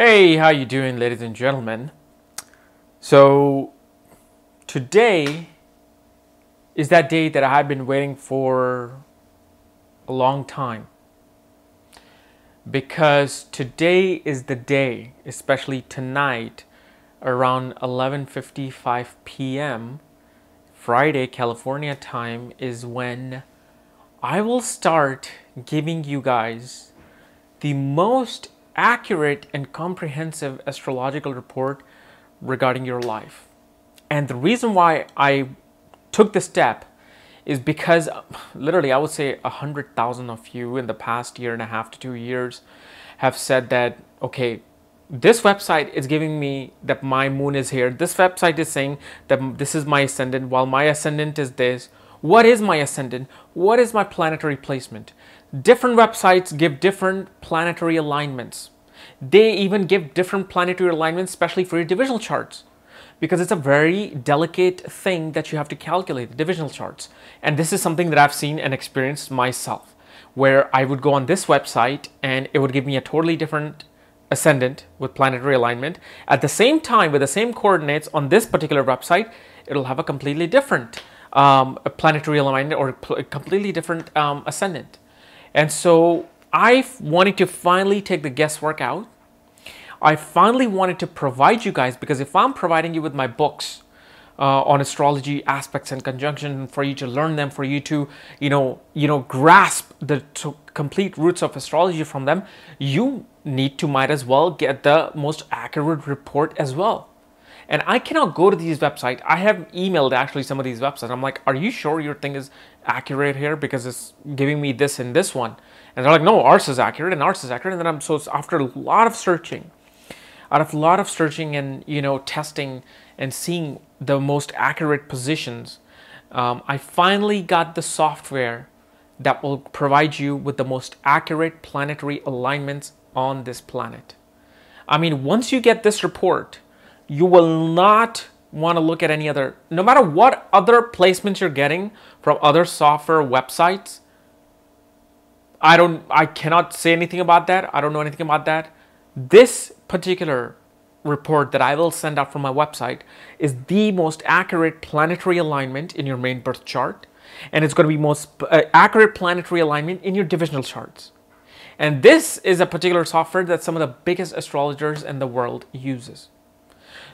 Hey, how you doing, ladies and gentlemen? So today is that day that I've been waiting for a long time, because today is the day, especially tonight around 11:55 p.m. Friday California time, is when I will start giving you guys the most accurate and comprehensive astrological report regarding your life. And the reason why I took this step is because literally I would say 100,000 of you in the past year and a half to 2 years have said that, okay, this website is giving me that my moon is here. This website is saying that this is my ascendant, while my ascendant is this. What is my ascendant? What is my planetary placement? Different websites give different planetary alignments. They even give different planetary alignments, especially for your divisional charts, because it's a very delicate thing that you have to calculate, the divisional charts. And this is something that I've seen and experienced myself, where I would go on this website and it would give me a totally different ascendant with planetary alignment. At the same time, with the same coordinates on this particular website, it'll have a completely different planetary alignment or completely different ascendant. And so I wanted to finally take the guesswork out. I finally wanted to provide you guys, because if I'm providing you with my books on astrology aspects and conjunction for you to learn them, for you to, grasp the complete roots of astrology from them, you might as well get the most accurate report as well. And I cannot go to these websites. I have emailed actually some of these websites. I'm like, are you sure your thing is accurate here? Because it's giving me this and this one. And they're like, no, ours is accurate and ours is accurate. And then after a lot of searching, and, testing and seeing the most accurate positions, I finally got the software that will provide you with the most accurate planetary alignments on this planet. I mean, once you get this report, you will not want to look at any other, no matter what other placements you're getting from other software websites. I cannot say anything about that. I don't know anything about that. This particular report that I will send out from my website is the most accurate planetary alignment in your main birth chart. And it's going to be most accurate planetary alignment in your divisional charts. And this is a particular software that some of the biggest astrologers in the world uses.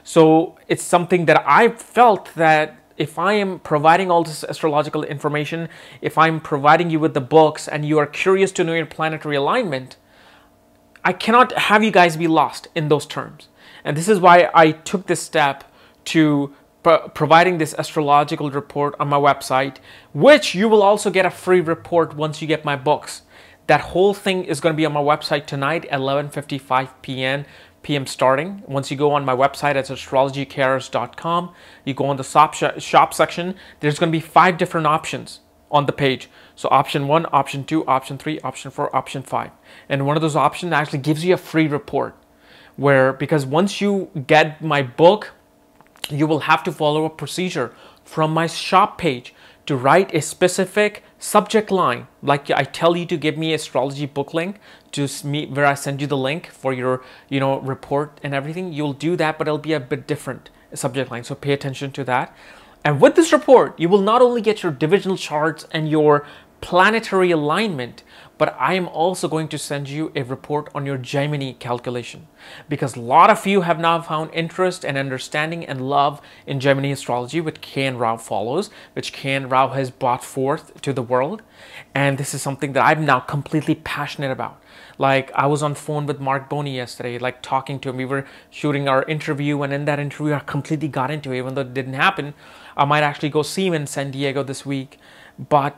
So it's something that I felt that if I am providing all this astrological information, if I'm providing you with the books and you are curious to know your planetary alignment, I cannot have you guys be lost in those terms. And this is why I took this step to providing this astrological report on my website, which you will also get a free report once you get my books. That whole thing is going to be on my website tonight at 11:55 p.m. starting. Once you go on my website at astrologycares.com, you go on the shop section, there's going to be 5 different options on the page. So option 1, option 2, option 3, option 4, option 5. And one of those options actually gives you a free report, because once you get my book, you will have to follow a procedure from my shop page to write a specific subject line. Like I tell you to give me astrology book link to me, where I send you the link for your, report and everything. You'll do that, but it'll be a bit different subject line. So pay attention to that. And with this report, you will not only get your divisional charts and your planetary alignment, but I am also going to send you a report on your Jamini calculation, because a lot of you have now found interest and understanding and love in Jamini astrology, which K.N. Rao follows, which K.N. Rao has brought forth to the world. And this is something that I'm now completely passionate about. Like, I was on the phone with Mark Boney yesterday, like talking to him. We were shooting our interview, and in that interview I completely got into it, even though it didn't happen. I might actually go see him in San Diego this week. But,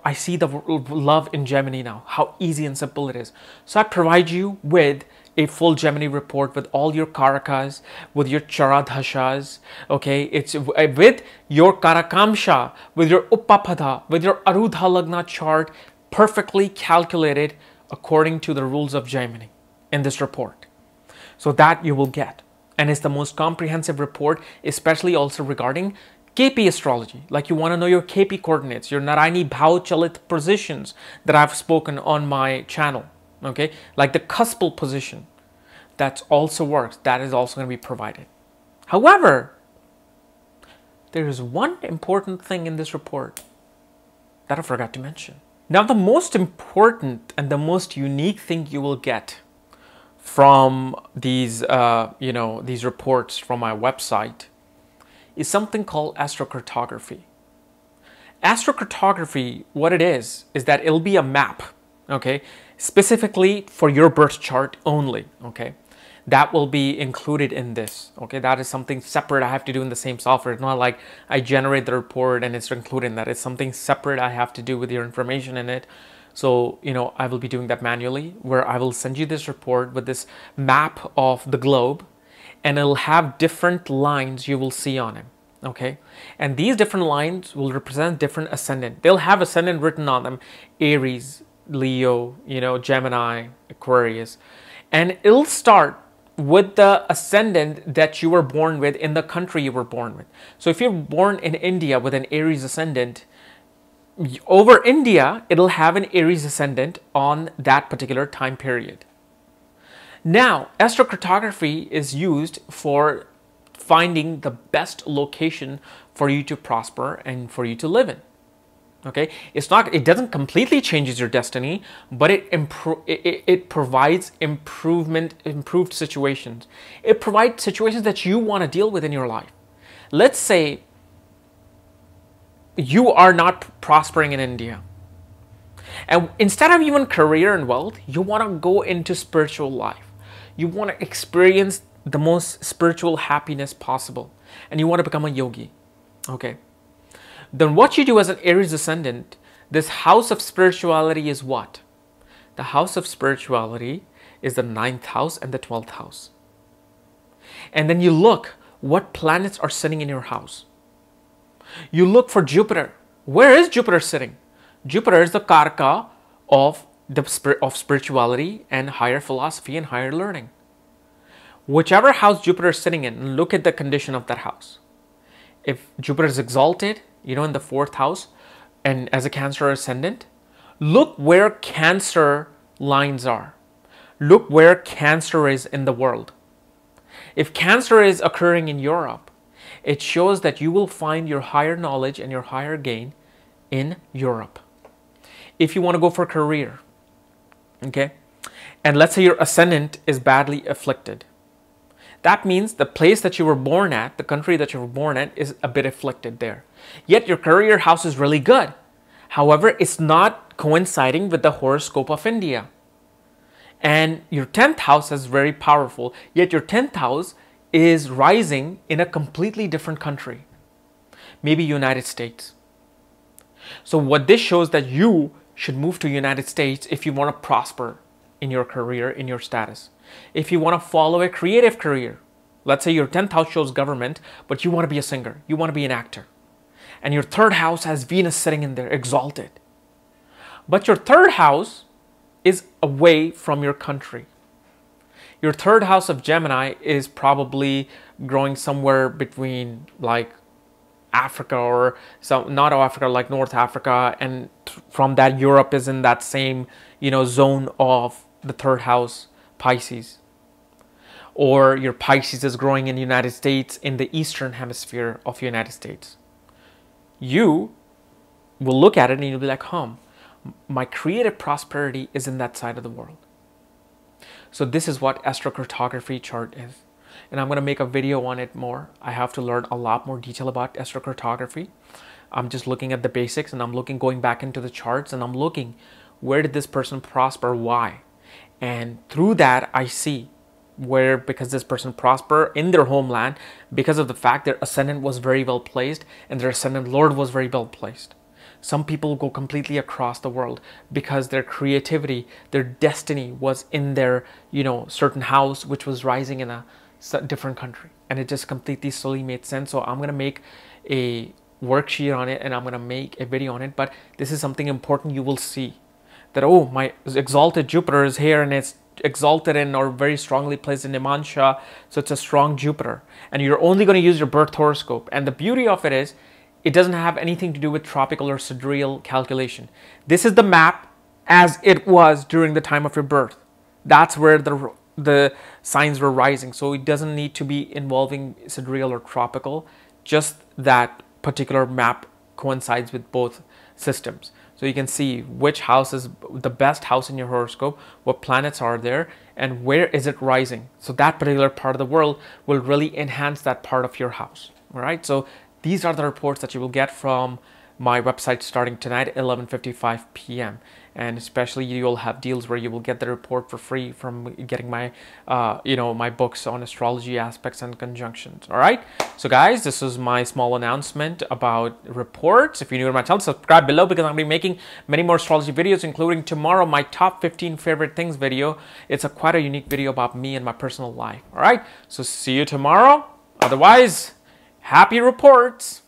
I see the love in Gemini now, how easy and simple it is. So I provide you with a full Gemini report with all your karakas, with your Chara dashas, okay? It's with your karakamsha, with your uppapada, with your arudha lagna chart, perfectly calculated according to the rules of Gemini in this report. So that you will get. And it's the most comprehensive report, especially also regarding KP astrology. Like, you want to know your KP coordinates, your Narayani Bhav Chalit positions that I've spoken on my channel, okay? Like the cuspal position, that also works. That is also going to be provided. However, there is one important thing in this report that I forgot to mention. Now, the most important and the most unique thing you will get from these, these reports from my website is something called Astrocrotography. Astrocrotography, what it is that it'll be a map, okay, specifically for your birth chart only, okay. That will be included in this, okay. That is something separate I have to do in the same software. It's not like I generate the report and it's included in that. It's something separate I have to do with your information in it. So, I will be doing that manually, where I will send you this report with this map of the globe, and it'll have different lines you will see on it, okay? And these different lines will represent different ascendant. They'll have ascendant written on them: Aries, Leo, Gemini, Aquarius. And it'll start with the ascendant that you were born with in the country you were born with. So if you're born in India with an Aries ascendant, over India, it'll have an Aries ascendant on that particular time period. Now, astrocartography is used for finding the best location for you to prosper and for you to live in. Okay, it doesn't completely changes your destiny, but it provides improved situations. It provides situations that you want to deal with in your life. Let's say you are not prospering in India, and instead of even career and wealth, you want to go into spiritual life. You want to experience the most spiritual happiness possible, and you want to become a yogi. Okay, then what you do as an Aries ascendant, this house of spirituality is what? The house of spirituality is the 9th house and the 12th house. And then you look what planets are sitting in your house. You look for Jupiter. Where is Jupiter sitting? Jupiter is the karaka of spirituality and higher philosophy and higher learning. Whichever house Jupiter is sitting in, look at the condition of that house. If Jupiter is exalted, in the 4th house, and as a Cancer ascendant, look where Cancer lines are. Look where Cancer is in the world. If Cancer is occurring in Europe, it shows that you will find your higher knowledge and your higher gain in Europe. If you want to go for career, okay, and let's say your ascendant is badly afflicted, that means the place that you were born at, the country that you were born at, is a bit afflicted there. Yet your career house is really good. However, it's not coinciding with the horoscope of India. And your 10th house is very powerful, yet your 10th house is rising in a completely different country, maybe United States. So what this shows that you should move to United States if you want to prosper in your career, in your status. If you want to follow a creative career, let's say your 10th house shows government, but you want to be a singer, you want to be an actor. And your 3rd house has Venus sitting in there, exalted. But your 3rd house is away from your country. Your 3rd house of Gemini is probably growing somewhere between like Africa or not Africa, like North Africa, and from that Europe is in that same zone of the 3rd house, Pisces. Or your Pisces is growing in the United States, in the eastern hemisphere of the United States. You will look at it and you'll be like, my creative prosperity is in that side of the world. So this is what astrocartography chart is. And I'm going to make a video on it more. I have to learn a lot more detail about astrocartography. I'm just looking at the basics, and I'm going back into the charts, and I'm looking, where did this person prosper? Why? And through that, I see where, because this person prospered in their homeland, because of the fact their ascendant was very well placed and their ascendant lord was very well placed. Some people go completely across the world because their creativity, their destiny was in their, certain house, which was rising in a different country. And it just completely slowly made sense. So I'm going to make a worksheet on it and I'm going to make a video on it. But this is something important you will see. That, my exalted Jupiter is here and it's exalted in or very strongly placed in Imansha. So it's a strong Jupiter. And you're only going to use your birth horoscope. And the beauty of it is, it doesn't have anything to do with tropical or sidereal calculation. This is the map as it was during the time of your birth. That's where the the signs were rising. So it doesn't need to be involving sidereal or tropical, just that particular map coincides with both systems. So you can see which house is the best house in your horoscope, what planets are there, and where is it rising. So that particular part of the world will really enhance that part of your house. All right. So these are the reports that you will get from my website starting tonight at 11:55 p.m. And especially you'll have deals where you will get the report for free from getting my my books on astrology aspects and conjunctions. All right, so guys, this is my small announcement about reports. If you're new to my channel, subscribe below, because I'm going to be making many more astrology videos, including tomorrow my top 15 favorite things video. It's quite a unique video about me and my personal life. All right, so see you tomorrow. Otherwise, happy reports.